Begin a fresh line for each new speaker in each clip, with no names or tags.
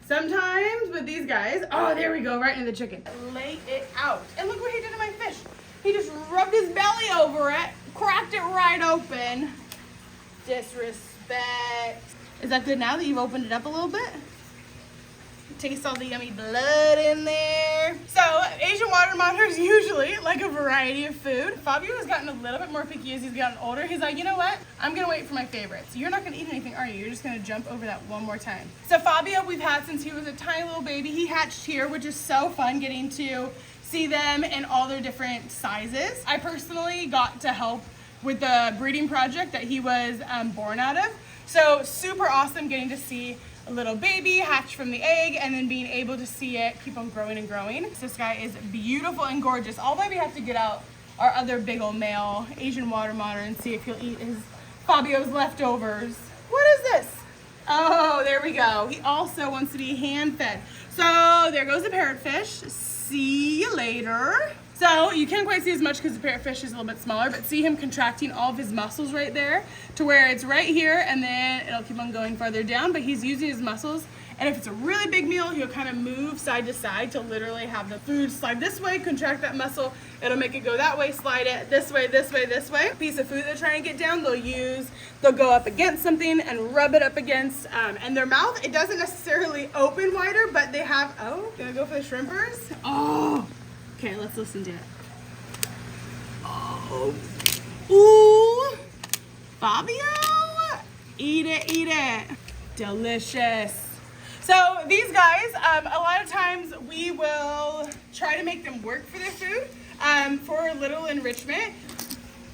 Sometimes with these guys, oh, there we go, right into the chicken. Lay it out. And look what he did to my fish. He just rubbed his belly over it, cracked it right open. Disrespect. Is that good now that you've opened it up a little bit? Taste all the yummy blood in there. So Asian water monitors usually like a variety of food. Fabio has gotten a little bit more picky as he's gotten older. He's like, you know what? I'm gonna wait for my favorites. You're not gonna eat anything, are you? You're just gonna jump over that one more time. So Fabio, we've had since he was a tiny little baby. He hatched here, which is so fun getting to see them in all their different sizes. I personally got to help with the breeding project that he was born out of. So super awesome getting to see a little baby hatch from the egg and then being able to see it keep on growing and growing. So this guy is beautiful and gorgeous. Although we have to get out our other big old male Asian water monitor and see if he'll eat his Fabio's leftovers. What is this? Oh, there we go. He also wants to be hand fed. So there goes the parrotfish. See you later. So you can't quite see as much because the parrotfish is a little bit smaller, but see him contracting all of his muscles right there to where it's right here, and then it'll keep on going farther down, but he's using his muscles. And if it's a really big meal, he'll kind of move side to side to literally have the food slide this way, contract that muscle, it'll make it go that way, slide it this way, this way, this way. Piece of food they're trying to get down, they'll go up against something and rub it up against, and their mouth, it doesn't necessarily open wider, but they have, oh, gonna go for the shrimpers? Oh. Okay, let's listen to it. Oh. Ooh. Fabio. Eat it, eat it. Delicious. So these guys, a lot of times we will try to make them work for their food for a little enrichment.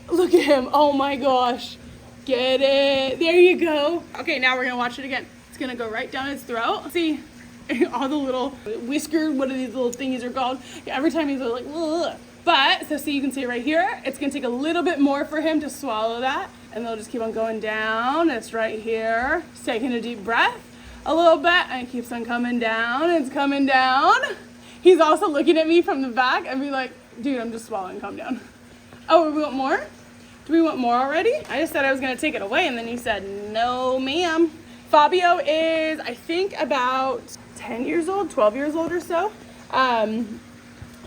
Look at him. Oh my gosh. Get it. There you go. Okay, now we're going to watch it again. It's going to go right down his throat. See? All the little whisker, what are these little thingies are called? Yeah, every time he's like, ugh. But, so see, you can see right here, it's gonna take a little bit more for him to swallow that, and they'll just keep on going down. It's right here. He's taking a deep breath a little bit, and it keeps on coming down. It's coming down. He's also looking at me from the back and be like, dude, I'm just swallowing, calm down. Oh, we want more? Do we want more already? I just said I was gonna take it away, and then you said, no, ma'am. Fabio is, I think, about 10 years old, 12 years old or so. And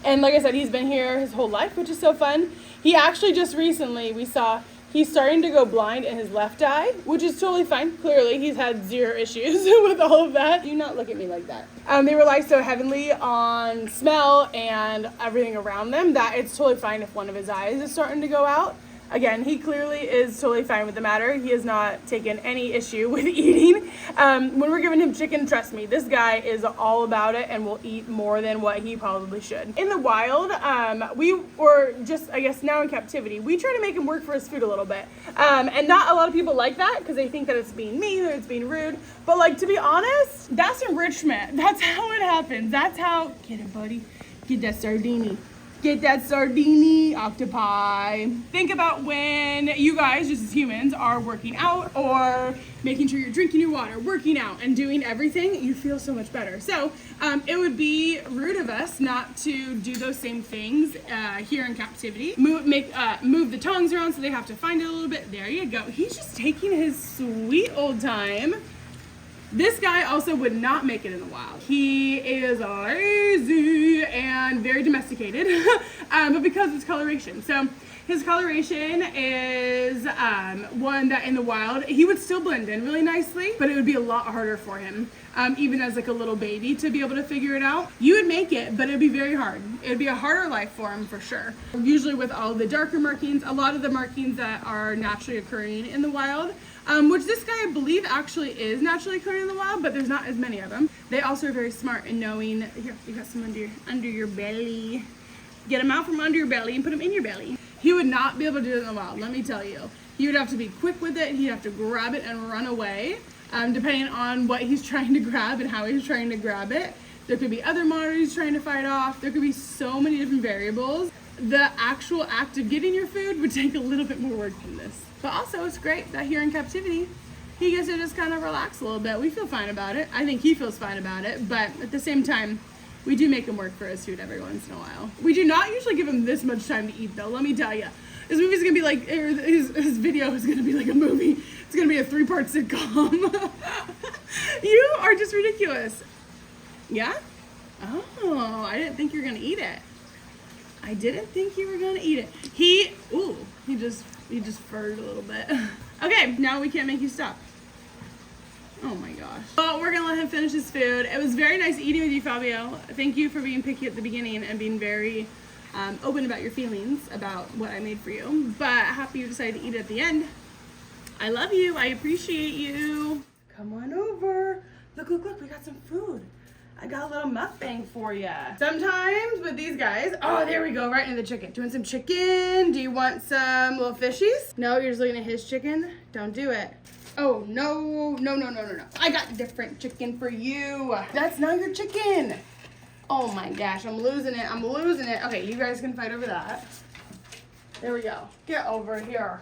like I said, he's been here his whole life, which is so fun. He actually just recently, we saw, he's starting to go blind in his left eye, which is totally fine. Clearly, he's had zero issues with all of that. Do not look at me like that. They rely so heavily on smell and everything around them that it's totally fine if one of his eyes is starting to go out. Again, he clearly is totally fine with the matter. He has not taken any issue with eating. When we're giving him chicken, trust me, this guy is all about it and will eat more than what he probably should. In the wild, or just, I guess now in captivity, we try to make him work for his food a little bit. And not a lot of people like that because they think that it's being mean or it's being rude. But like, to be honest, that's enrichment. That's how it happens. That's how, get it, buddy. Get that sardini. Get that sardini octopi. Think about when you guys, just as humans, are working out or making sure you're drinking your water, working out, and doing everything, you feel so much better. So it would be rude of us not to do those same things here in captivity. Move the tongs around so they have to find it a little bit. There you go. He's just taking his sweet old time. This guy also would not make it in the wild. He is lazy and very domesticated, but because of his coloration. So his coloration is one that in the wild, he would still blend in really nicely, but it would be a lot harder for him, even as like a little baby, to be able to figure it out. You would make it, but it would be very hard. It would be a harder life for him for sure. Usually with all the darker markings, a lot of the markings that are naturally occurring in the wild, which this guy, I believe, actually is naturally occurring in the wild, but there's not as many of them. They also are very smart in knowing, here, you got some under your belly. Get them out from under your belly and put them in your belly. He would not be able to do it in the wild, let me tell you. He would have to be quick with it. He'd have to grab it and run away, depending on what he's trying to grab and how he's trying to grab it. There could be other monitors he's trying to fight off. There could be so many different variables. The actual act of getting your food would take a little bit more work than this. But also, it's great that here in captivity, he gets to just kind of relax a little bit. We feel fine about it. I think he feels fine about it. But at the same time, we do make him work for his food every once in a while. We do not usually give him this much time to eat, though, let me tell you. This movie's gonna be like, his video is gonna be like a movie. It's gonna be a 3-part sitcom. You are just ridiculous. Yeah? Oh, I didn't think you were gonna eat it. I didn't think you were gonna eat it. He just furred a little bit. Okay, now we can't make you stop. Oh my gosh. Well, we're gonna let him finish his food. It was very nice eating with you, Fabio. Thank you for being picky at the beginning and being very open about your feelings about what I made for you. But happy you decided to eat it at the end. I love you. I appreciate you. Come on over. Look, look, look. We got some food. I got a little mukbang for you. Sometimes with these guys, oh, there we go, right into the chicken. Do you want some chicken? Do you want some little fishies? No, you're just looking at his chicken? Don't do it. Oh, no, no, no, no, no, no. I got different chicken for you. That's not your chicken. Oh my gosh, I'm losing it. I'm losing it. Okay, you guys can fight over that. There we go. Get over here.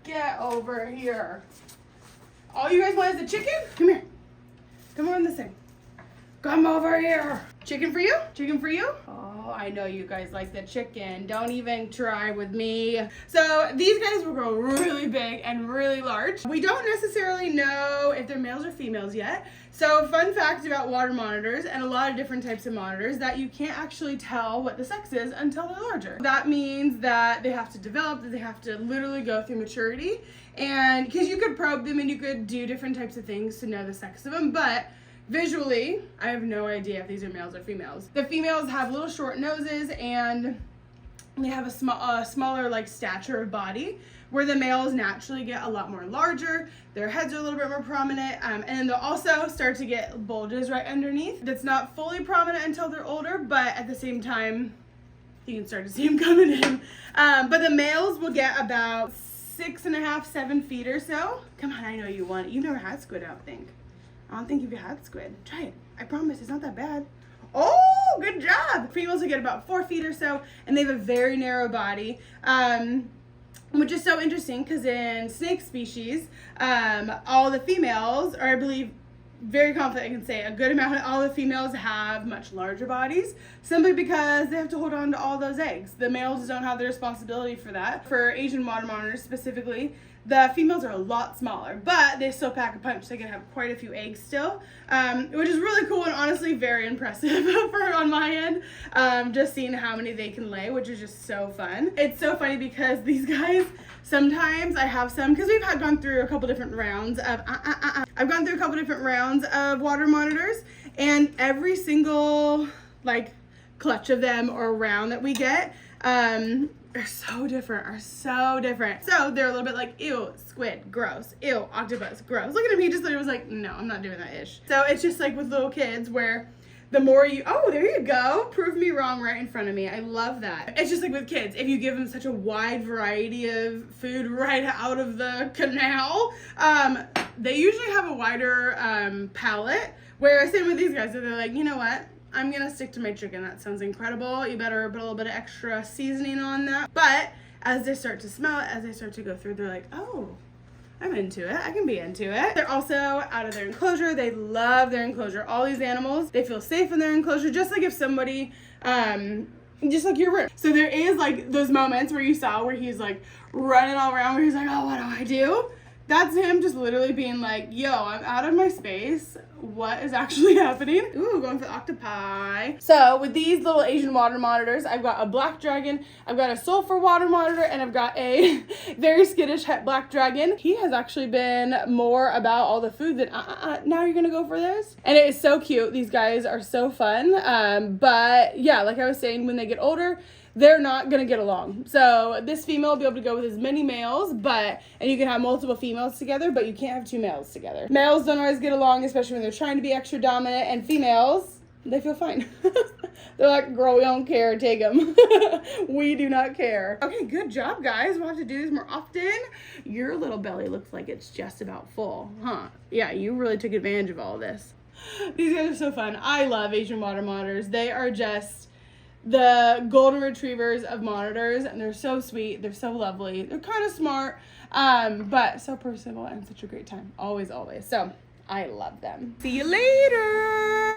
Get over here. All you guys want is the chicken? Come here. Come on this thing. Come over here. Chicken for you? Chicken for you? Oh, I know you guys like the chicken. Don't even try with me. So these guys will grow really big and really large. We don't necessarily know if they're males or females yet. So fun fact about water monitors and a lot of different types of monitors that you can't actually tell what the sex is until they're larger. That means that they have to develop, that they have to literally go through maturity. And because you could probe them and you could do different types of things to know the sex of them, but visually, I have no idea if these are males or females. The females have little short noses and they have a smaller like stature of body, where the males naturally get a lot more larger. Their heads are a little bit more prominent, and then they'll also start to get bulges right underneath. That's not fully prominent until they're older, but at the same time, you can start to see them coming in. But the males will get about 6.5, 7 feet or so. Come on, I know you want it. You've never had squid, I don't think. I don't think you've had squid. Try it. I promise it's not that bad. Oh, good job. Females will get about 4 feet or so, and they have a very narrow body, which is so interesting because in snake species, all the females, or I believe very confident I can say a good amount of all the females have much larger bodies, simply because they have to hold on to all those eggs. The males don't have the responsibility for that. For Asian water monitors specifically, the females are a lot smaller, but they still pack a punch. They can have quite a few eggs still, which is really cool and honestly very impressive on my end. Just seeing how many they can lay, which is just so fun. It's so funny because these guys, sometimes I have some, because we've gone through a couple different rounds of, I've gone through a couple different rounds of water monitors, and every single like clutch of them or round that we get, are so different, So they're a little bit like, ew, squid, gross. Ew, octopus, gross. Look at him, he just literally was like, no, I'm not doing that ish. So it's just like with little kids where the more you, oh, there you go. Prove me wrong right in front of me. I love that. It's just like with kids, if you give them such a wide variety of food right out of the canal, they usually have a wider palate. Whereas same with these guys, so they're like, you know what? I'm gonna stick to my chicken. That sounds incredible. You better put a little bit of extra seasoning on that. But as they start to smell it, as they start to go through, they're like, oh, I'm into it. I can be into it. They're also out of their enclosure. They love their enclosure. All these animals, they feel safe in their enclosure, just like if somebody, just like your room. So there is like those moments where you saw where he's like running all around, where he's like, oh, what do I do? That's him just literally being like, yo, I'm out of my space. What is actually happening? Ooh, going for the octopi. So with these little Asian water monitors, I've got a black dragon, I've got a sulfur water monitor, and I've got a very skittish het black dragon. He has actually been more about all the food than, now you're gonna go for this? And it is so cute. These guys are so fun. But yeah, like I was saying, when they get older, they're not gonna get along. So this female will be able to go with as many males, and you can have multiple females together, but you can't have 2 males together. Males don't always get along, especially when they're trying to be extra dominant, and females, they feel fine. They're like, girl, we don't care, take them. We do not care. Okay, good job, guys. We'll have to do this more often. Your little belly looks like it's just about full, huh? Yeah, you really took advantage of all of this. These guys are so fun. I love Asian water monitors. They are just the golden retrievers of monitors, and they're so sweet, they're so lovely, they're kind of smart, but so personable and such a great time, always. So I love them. See you later.